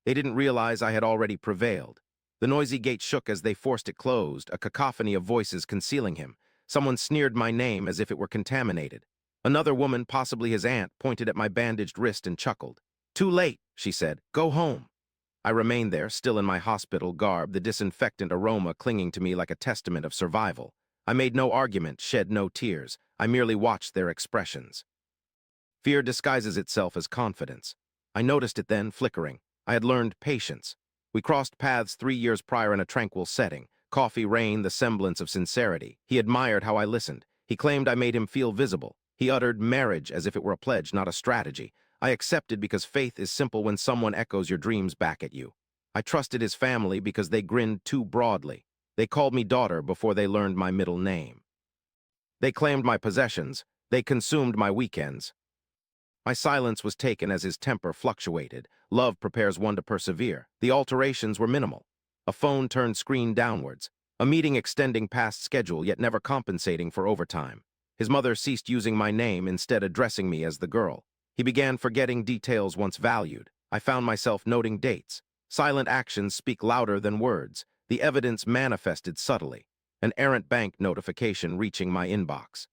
They didn't realize I had already prevailed. The noisy gate shook as they forced it closed, a cacophony of voices concealing him. Someone sneered my name as if it were contaminated. Another woman, possibly his aunt, pointed at my bandaged wrist and chuckled. "Too late," she said. "Go home." I remained there, still in my hospital garb, the disinfectant aroma clinging to me like a testament of survival. I made no argument, shed no tears. I merely watched their expressions. Fear disguises itself as confidence. I noticed it then, flickering. I had learned patience. We crossed paths 3 years prior in a tranquil setting. Coffee reigned the semblance of sincerity. He admired how I listened. He claimed I made him feel visible. He uttered marriage as if it were a pledge, not a strategy. I accepted because faith is simple when someone echoes your dreams back at you. I trusted his family because they grinned too broadly. They called me daughter before they learned my middle name. They claimed my possessions. They consumed my weekends. My silence was taken as his temper fluctuated. Love prepares one to persevere. The alterations were minimal. A phone turned screen downwards. A meeting extending past schedule yet never compensating for overtime. His mother ceased using my name, instead addressing me as the girl. He began forgetting details once valued. I found myself noting dates. Silent actions speak louder than words. The evidence manifested subtly. An errant bank notification reaching my inbox.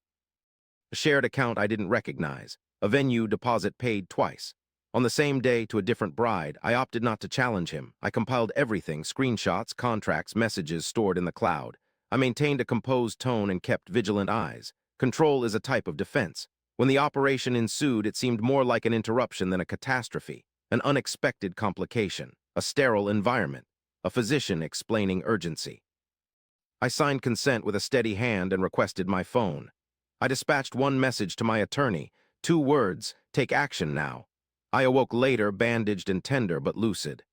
A shared account I didn't recognize. A venue deposit paid twice. On the same day to a different bride, I opted not to challenge him. I compiled everything, screenshots, contracts, messages stored in the cloud. I maintained a composed tone and kept vigilant eyes. Control is a type of defense. When the operation ensued, it seemed more like an interruption than a catastrophe, an unexpected complication, a sterile environment, a physician explaining urgency. I signed consent with a steady hand and requested my phone. I dispatched one message to my attorney, 2 words, "Take action now." I awoke later, bandaged and tender but lucid.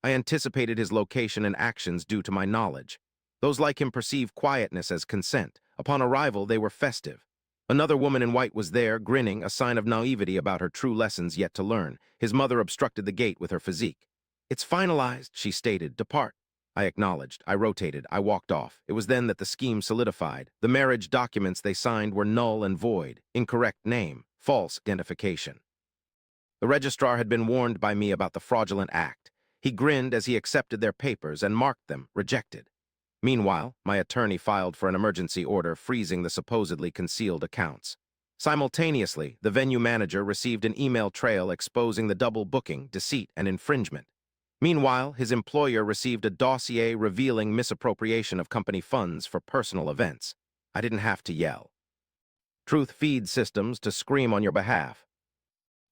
I anticipated his location and actions due to my knowledge. Those like him perceive quietness as consent. Upon arrival, they were festive. Another woman in white was there, grinning, a sign of naivety about her true lessons yet to learn. His mother obstructed the gate with her physique. "It's finalized," she stated. "Depart." I acknowledged. I rotated. I walked off. It was then that the scheme solidified. The marriage documents they signed were null and void. Incorrect name. False identification. The registrar had been warned by me about the fraudulent act. He grinned as he accepted their papers and marked them rejected. Meanwhile, my attorney filed for an emergency order freezing the supposedly concealed accounts. Simultaneously, the venue manager received an email trail exposing the double booking, deceit, and infringement. Meanwhile, his employer received a dossier revealing misappropriation of company funds for personal events. I didn't have to yell. Truth feeds systems to scream on your behalf.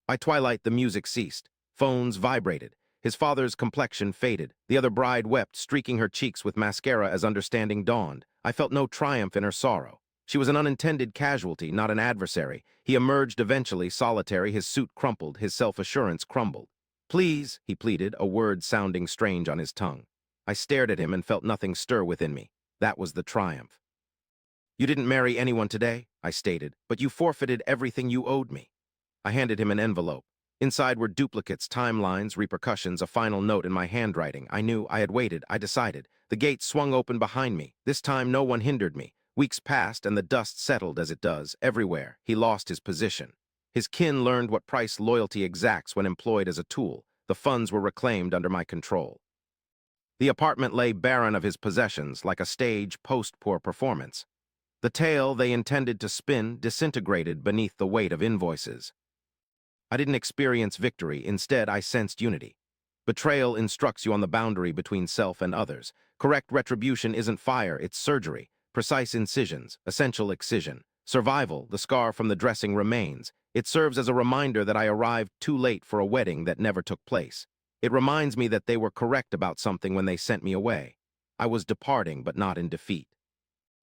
By twilight, the music ceased. Phones vibrated. His father's complexion faded. The other bride wept, streaking her cheeks with mascara as understanding dawned. I felt no triumph in her sorrow. She was an unintended casualty, not an adversary. He emerged eventually, solitary, his suit crumpled, his self-assurance crumbled. "Please," he pleaded, a word sounding strange on his tongue. I stared at him and felt nothing stir within me. That was the triumph. "You didn't marry anyone today," I stated, "but you forfeited everything you owed me." I handed him an envelope. Inside were duplicates, timelines, repercussions, a final note in my handwriting. I knew, I had waited, I decided. The gate swung open behind me. This time no one hindered me. Weeks passed and the dust settled as it does, everywhere. He lost his position. His kin learned what price loyalty exacts when employed as a tool. The funds were reclaimed under my control. The apartment lay barren of his possessions, like a stage post-poor performance. The tale they intended to spin disintegrated beneath the weight of invoices. I didn't experience victory. Instead, I sensed unity. Betrayal instructs you on the boundary between self and others. Correct retribution isn't fire, it's surgery. Precise incisions, essential excision. Survival, the scar from the dressing remains. It serves as a reminder that I arrived too late for a wedding that never took place. It reminds me that they were correct about something when they sent me away. I was departing, but not in defeat.